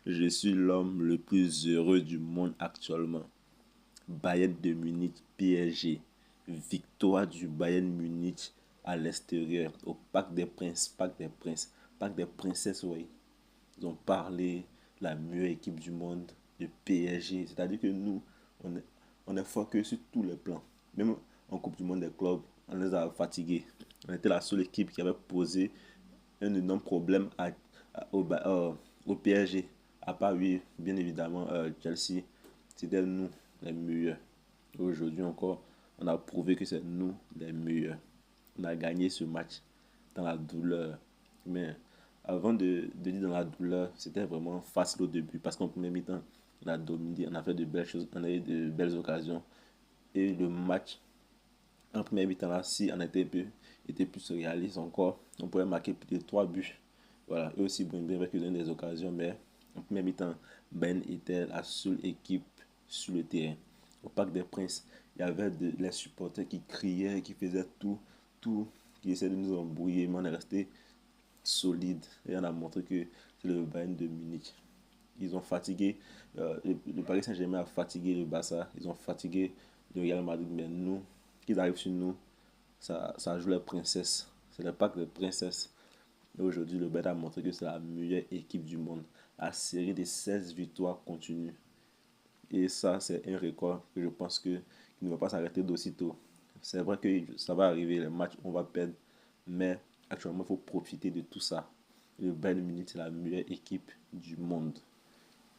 Je suis l'homme le plus heureux du monde actuellement. Bayern de Munich, PSG. Victoire du Bayern Munich à l'extérieur, au Parc des Princes, Parc des Princes, Parc des Princesses, oui. Ils ont parlé la meilleure équipe du monde, de PSG. C'est-à-dire que nous, on est, on est fort que sur tous les plans. Même en Coupe du Monde des clubs, on les a fatigués. On était la seule équipe qui avait posé un énorme problème au PSG. À part, oui, bien évidemment, Chelsea, c'était nous les meilleurs. Aujourd'hui encore, on a prouvé que c'est nous les meilleurs. On a gagné ce match dans la douleur. Mais avant de dire dans la douleur, c'était vraiment facile au début parce qu'en premier mi-temps, on a dominé, on a fait de belles choses, on a eu de belles occasions. Et le match, en première mi-temps, là, si on était plus réaliste encore, on pourrait marquer plus de 3 buts. Voilà, eux aussi, bon, bien vrai qu'ils ont des occasions, mais en première mi-temps, Ben était la seule équipe sur le terrain. Au Parc des Princes, il y avait les supporters qui criaient, qui faisaient tout, qui essayaient de nous embrouiller, mais on est resté solide et on a montré que c'est le Bayern de Munich. Ils ont fatigué, le Paris Saint-Germain a fatigué le Barça, ils ont fatigué le Real Madrid, mais nous, qu'ils arrivent sur nous, ça joue les princesses. C'est le pack de princesses. Et aujourd'hui, le Bayern a montré que c'est la meilleure équipe du monde. La série de 16 victoires continues. Et ça, c'est un record que je pense que, qui ne va pas s'arrêter d'aussitôt. C'est vrai que ça va arriver, les matchs, on va perdre. Mais actuellement, il faut profiter de tout ça. Le Bayern Munich, c'est la meilleure équipe du monde.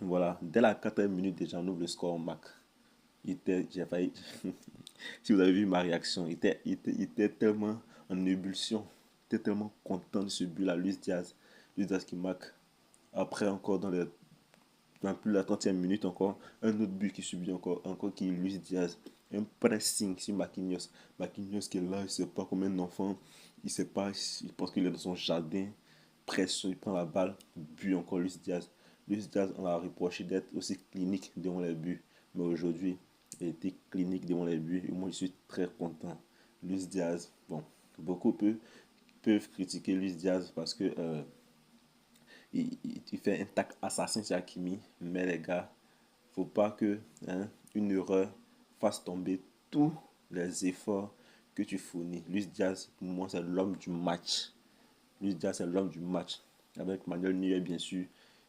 Voilà, dès la 4e minute, déjà, on ouvre le score au Mac. J'ai failli. Si vous avez vu ma réaction, il était tellement en ébullition. Il était tellement content de ce but-là, Luis Diaz. Luis Diaz qui marque. Après, encore dans plus de la 30e minute, encore un autre but qui subit encore qui est Luis Diaz. Un pressing sur Marquinhos. Marquinhos qui est là, il ne sait pas comme un enfant. Il sait pas, il pense qu'il est dans son jardin. Pression, il prend la balle. But encore Luis Diaz. Luis Diaz, on l'a reproché d'être aussi clinique devant les buts. Mais aujourd'hui, il était clinique devant les buts. Et moi, je suis très content. Luis Diaz, bon, beaucoup peuvent critiquer Luis Diaz parce que il fait un tac assassin sur Hakimi. Mais les gars, faut pas que une erreur fasse tomber tous les efforts que tu fournis. Luis Diaz, pour moi, c'est l'homme du match. Luis Diaz, c'est l'homme du match. Avec Manuel Neuer, bien sûr.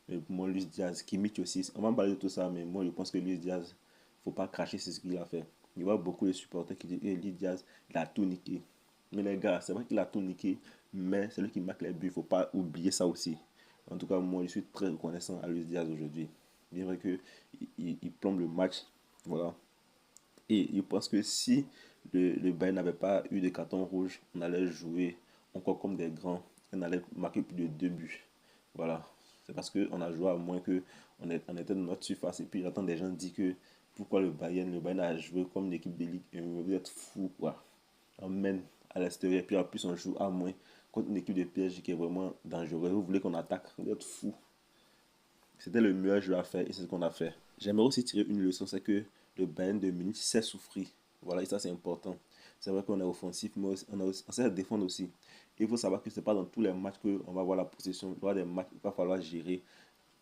Mais pour moi, Luis Diaz, Kimmich aussi. On va en parler de tout ça, mais moi, je pense que Luis Diaz, faut pas cracher sur ce qu'il a fait. Il y voit beaucoup de supporters qui disent Luis Diaz, il a tout niqué. Mais les gars, c'est vrai qu'il a tout niqué, mais c'est lui qui marque les buts. Il faut pas oublier ça aussi. En tout cas, moi, je suis très reconnaissant à Luis Diaz aujourd'hui. Bien vrai qu'il il plombe le match. Voilà. Et je pense que si le Bayern n'avait pas eu de carton rouge, on allait jouer encore comme des grands. On allait marquer plus de 2 buts. Voilà. C'est parce qu'on a joué à moins que on était dans notre surface. Et puis j'entends des gens dire que pourquoi le Bayern a joué comme une équipe de Ligue 1. Vous êtes fou quoi. On mène à l'extérieur. Puis en plus on joue à moins contre une équipe de PSG qui est vraiment dangereuse. Vous voulez qu'on attaque. Vous êtes fou. C'était le meilleur jeu à faire et c'est ce qu'on a fait. J'aimerais aussi tirer une leçon, c'est que le Bayern de Munich sait souffrir. Voilà, et ça c'est important. C'est vrai qu'on est offensif, mais on sait défendre aussi. Et il faut savoir que ce n'est pas dans tous les matchs qu'on va avoir la possession. Il y aura des matchs qu'il va falloir gérer.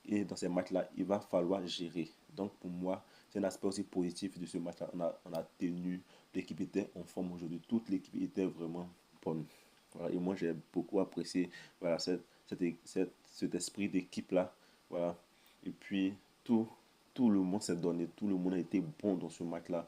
Et dans ces matchs-là, il va falloir gérer. Donc pour moi, c'est un aspect aussi positif de ce match-là. On a tenu, l'équipe était en forme aujourd'hui. Toute l'équipe était vraiment bonne. Voilà, et moi j'ai beaucoup apprécié voilà, cet esprit d'équipe-là. Voilà. Et puis, tout, tout le monde s'est donné, tout le monde a été bon dans ce match-là.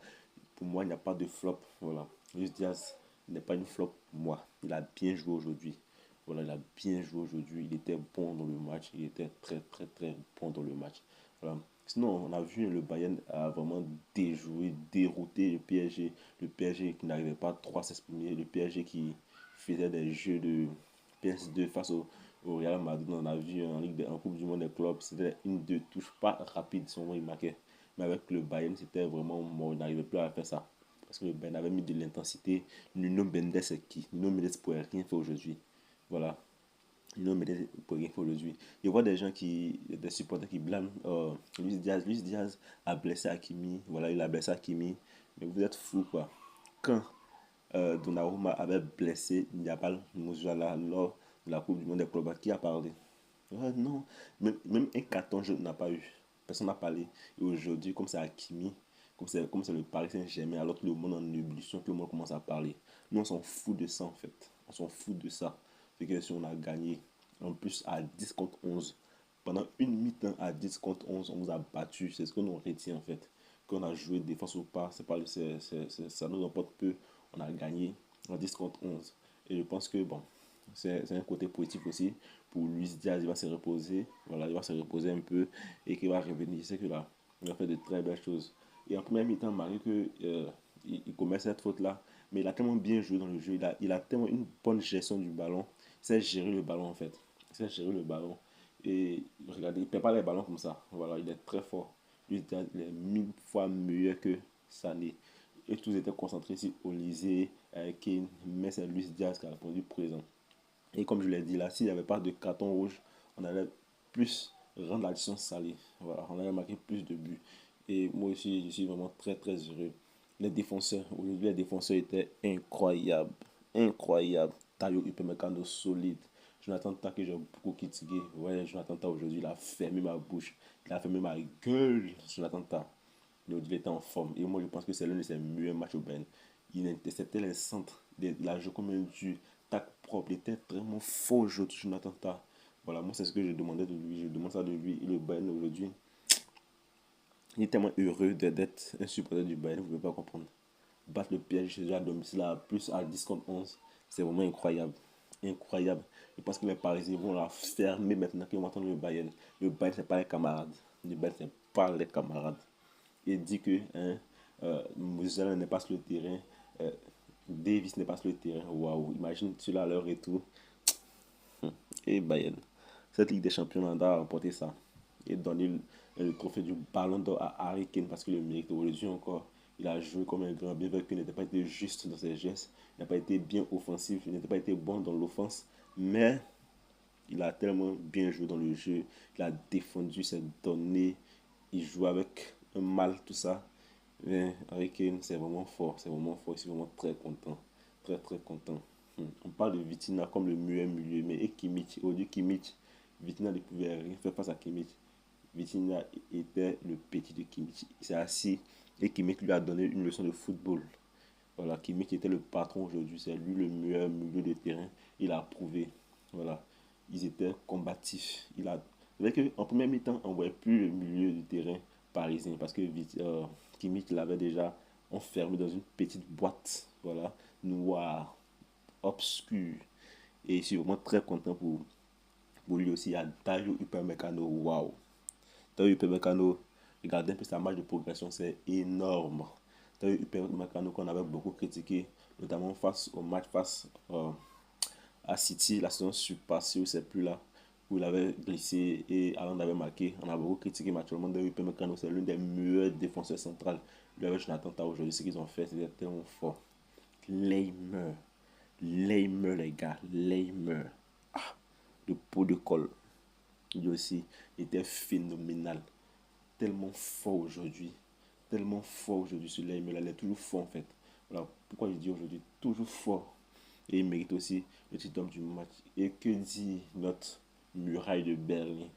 Pour moi, il n'y a pas de flop. Voilà. Luis Diaz n'est pas une flop pour moi. Il a bien joué aujourd'hui. Voilà, il a bien joué aujourd'hui. Il était bon dans le match. Il était très, très, très bon dans le match. Voilà. Sinon, on a vu le Bayern a vraiment déjoué, dérouté le PSG. Le PSG qui n'arrivait pas trop à s'exprimer. Le PSG qui faisait des jeux de PS2 face au Real Madrid. On a vu en Coupe du Monde des clubs, c'était une, deux touches pas rapides, souvent il marquait. Mais avec le Bayern, c'était vraiment mort. Il n'arrivait plus à faire ça. Parce que le Bayern avait mis de l'intensité. Nuno Mendes, c'est qui? Nuno Mendes ne pourrait rien faire aujourd'hui. Voilà. Nuno Mendes ne pourrait rien faire aujourd'hui. Je vois des supporters qui blâment Luis Diaz. Luis Diaz a blessé Hakimi. Voilà, il a blessé Hakimi. Mais vous êtes fous, quoi. Quand Donnarumma avait blessé Niabal Musiala lors de la Coupe du Monde des clubs. Qui a parlé? Ouais, non, même un carton jaune n'a pas eu. Personne n'a parlé. Et aujourd'hui, comme c'est Hakimi, comme c'est le Paris Saint-Germain, alors que le monde en ébullition, tout le monde commence à parler. Nous, on s'en fout de ça en fait. On s'en fout de ça. C'est que si on a gagné, en plus à 10 contre 11, pendant une mi-temps à 10 contre 11, on nous a battu. C'est ce que nous retient en fait. Qu'on a joué défense ou pas, c'est pas, ça nous importe peu. On a gagné à 10 contre 11. Et je pense que bon, c'est un côté positif aussi pour Luis Diaz. Il va se reposer, voilà, il va se reposer un peu et qu'il va revenir. Je sais que là, il va faire de très belles choses. Et en première mi-temps, malgré que il commet cette faute-là, mais il a tellement bien joué dans le jeu, il a tellement une bonne gestion du ballon. Il sait gérer le ballon en fait. Il sait gérer le ballon. Et regardez, il ne perd pas les ballons comme ça. Voilà, il est très fort. Luis Diaz, il est 1000 fois meilleur que Sané. Et tous étaient concentrés sur Olysée, Kane, mais c'est Luis Diaz qui a répondu présent. Et comme je l'ai dit là, s'il n'y avait pas de carton rouge, on allait plus rendre l'addition salée. Voilà, on allait marquer plus de buts. Et moi aussi, je suis vraiment très très heureux. Les défenseurs, aujourd'hui, les défenseurs étaient incroyables. Incroyables. Tayo Upamecano solide. Jonathan Tah que j'ai beaucoup critiqué. Ouais, Jonathan Tah aujourd'hui, il a fermé ma bouche. Il a fermé ma gueule, Jonathan Tah. Il était en forme. Et moi, je pense que c'est l'un de ses meilleurs matchs au Bayern. Il interceptait les centres. Il a joué comme un dur. Tac propre. Il était vraiment fort aujourd'hui, Jonathan Tah. Voilà, moi, c'est ce que je demandais de lui. Je demande ça de lui. Et le Bayern aujourd'hui, il est tellement heureux d'être un supporter du Bayern. Vous ne pouvez pas comprendre. Battre le PSG chez eux à domicile à plus à 10 contre 11, c'est vraiment incroyable. Incroyable. Je pense que les Parisiens vont la fermer maintenant qu'ils vont entendre le Bayern. Le Bayern, ce n'est pas les camarades. Le Bayern, ce n'est pas les camarades. Il dit que Moussa n'est pas sur le terrain, euh, Davis n'est pas sur le terrain. Waouh, imagine cela à leur retour. Et Bayern, cette Ligue des Champions, on a remporté ça. Et donner le trophée du Ballon d'Or à Harry Kane parce qu'il le mérite. Aujourd'hui encore, il a joué comme un grand, bien vrai qu'il n'était pas été juste dans ses gestes, il n'a pas été bien offensif, il n'était pas été bon dans l'offense, mais il a tellement bien joué dans le jeu, il a défendu ses données, il joue avec un mal, tout ça. Mais Harry Kane, c'est vraiment fort, c'est vraiment fort, je suis vraiment très content, très très content. On parle de Vitina comme le meilleur milieu, mais et Kimmich, aujourd'hui Kimmich, Vitina ne pouvait rien faire face à Kimmich. Vitinha était le petit de Kimmich. Il s'est assis et Kimmich lui a donné une leçon de football. Voilà, Kimmich était le patron aujourd'hui. C'est lui le meilleur milieu de terrain. Il a prouvé. Voilà, ils étaient combatifs. C'est vrai qu'en première mi-temps, on ne voyait plus le milieu du terrain parisien parce que Kimmich l'avait déjà enfermé dans une petite boîte. Voilà, noire, obscure. Et je suis vraiment très content pour lui aussi. Il y a Dario Upamecano. Waouh! Tayo Upamecano, regardez un peu sa marge de progression, c'est énorme. Tayo Upamecano qu'on avait beaucoup critiqué, notamment face au match face à City, la saison surpassée où c'est plus là, où il avait glissé et Haaland avait marqué. On a beaucoup critiqué actuellement Tayo Upamecano, c'est l'un des meilleurs défenseurs centrales. Lui avec Jonathan Tah aujourd'hui, ce qu'ils ont fait, c'était tellement fort. Leimer, Leimer les gars, Leimer. Ah, le pot de colle. Lui aussi était phénoménal. Tellement fort aujourd'hui. Tellement fort aujourd'hui sur l'aile. Mais là, il est toujours fort en fait. Voilà pourquoi je dis aujourd'hui toujours fort. Et il mérite aussi le titre d'homme du match. Et que dit notre muraille de Berlin?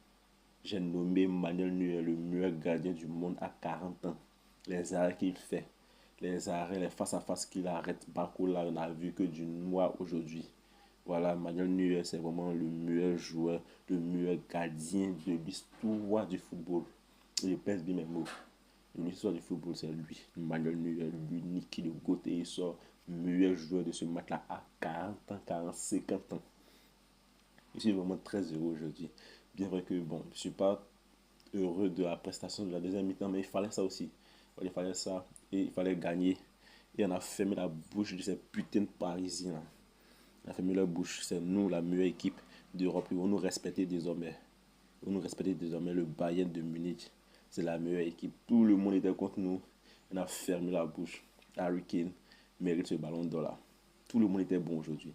J'ai nommé Manuel Neuer le meilleur gardien du monde à 40 ans. Les arrêts qu'il fait, les arrêts, les face-à-face qu'il arrête, Barcola, on n'a vu que du noir aujourd'hui. Voilà, Manuel Neuer, c'est vraiment le meilleur joueur, le meilleur gardien de l'histoire du football. Je pèse bien mes mots. L'histoire du football, c'est lui. Manuel Neuer, l'unique qui le côté, il sort meilleur joueur de ce match-là à 40 ans, 40, 50 ans. Je suis vraiment très heureux aujourd'hui. Bien vrai que, bon, je ne suis pas heureux de la prestation de la deuxième mi-temps, mais il fallait ça aussi. Il fallait ça et il fallait gagner. Et on a fermé la bouche de ces putains de Parisiens. On a fermé leur bouche. C'est nous la meilleure équipe d'Europe. Ils vont nous respecter désormais. Ils vont nous respecter désormais. Le Bayern de Munich, c'est la meilleure équipe. Tout le monde était contre nous. On a fermé la bouche. Harry Kane mérite ce ballon d'or là. Tout le monde était bon aujourd'hui.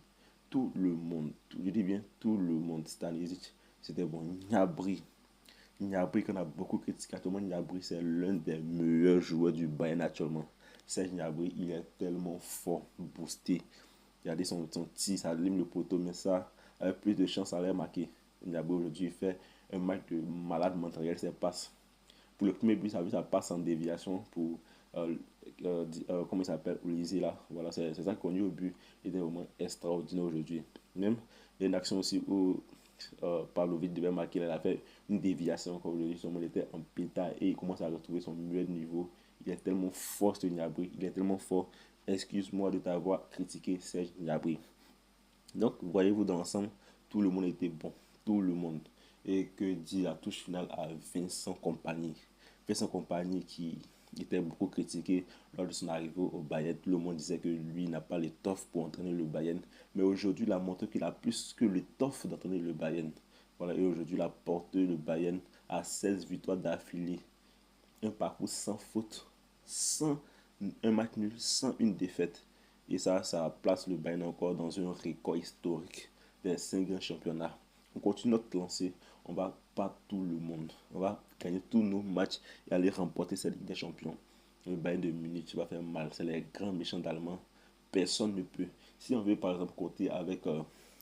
Tout le monde. Je dis bien tout le monde. Stanisic, c'était bon. Gnabry. Gnabry qu'on a beaucoup critiqué. Actuellement, Gnabry, c'est l'un des meilleurs joueurs du Bayern actuellement. Serge Gnabry, il est tellement fort, boosté. Regardez son tir, ça allume le poteau, mais ça, avec plus de chances à les marquer. Gnabry aujourd'hui fait un match de malade mental, ses passes. Pour le premier but, ça passe en déviation pour comment il s'appelle, Olysée là. Voilà, c'est ça qu'on a au but. Il était vraiment extraordinaire aujourd'hui. Même, il y a une action aussi où Pavlovic devait marquer, il a fait une déviation comme aujourd'hui. Il était en pétard et il commence à retrouver son meilleur niveau. Il est tellement fort ce Gnabry, il est tellement fort. Excuse-moi de t'avoir critiqué, Serge Gnabry. Donc, voyez-vous dans l'ensemble, tout le monde était bon. Tout le monde. Et que dit la touche finale à Vincent Kompany. Vincent Kompany qui était beaucoup critiqué lors de son arrivée au Bayern. Tout le monde disait que lui n'a pas l'étoffe pour entraîner le Bayern. Mais aujourd'hui, il a montré qu'il a plus que l'étoffe d'entraîner le Bayern. Voilà, et aujourd'hui, il a porté le Bayern à 16 victoires d'affilée. Un parcours sans faute, sans un match nul, sans une défaite. Et ça place le Bayern encore dans un record historique des 5 grands championnats. On continue notre lancée, on va battre tout le monde. On va gagner tous nos matchs et aller remporter cette Ligue des Champions. Le Bayern de Munich va faire mal, c'est les grands méchants d'Allemands. Personne ne peut. Si on veut par exemple compter avec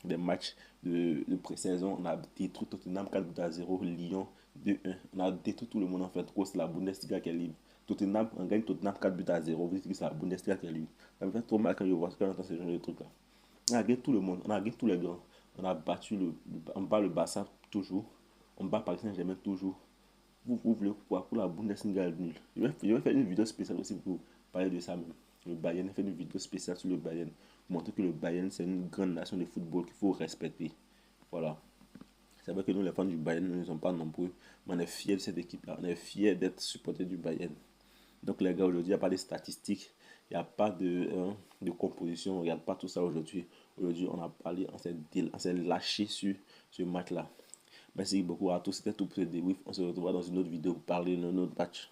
des matchs de pré-saison, on a détruit Tottenham 4-0, Lyon 2-1. On a détruit tout le monde en fait. C'est la Bundesliga qui est libre. Tottenham, on gagne Tottenham 4-0. Vous dites que c'est la Bundesliga qui est libre. Ça me fait trop mal quand je vois ce genre de trucs là. On a gagné tout le monde, on a gagné tous les grands. On a battu on bat le Barça toujours. On bat Paris Saint-Germain toujours. Vous voulez quoi pour la Bundesliga nulle? Je vais faire une vidéo spéciale aussi pour parler de ça même. Le Bayern, fait une vidéo spéciale sur le Bayern. Pour montrer que le Bayern, c'est une grande nation de football qu'il faut respecter. Voilà. C'est vrai que nous, les fans du Bayern, nous ne sommes pas nombreux. Mais on est fiers de cette équipe-là. On est fiers d'être supporters du Bayern. Donc les gars, aujourd'hui, il n'y a pas de statistiques. Il n'y a pas de composition. On ne regarde pas tout ça aujourd'hui. Aujourd'hui, on a parlé, on s'est lâché sur ce match-là. Merci beaucoup à tous. C'était tout pour ce débrief. On se retrouvera dans une autre vidéo pour parler de notre match.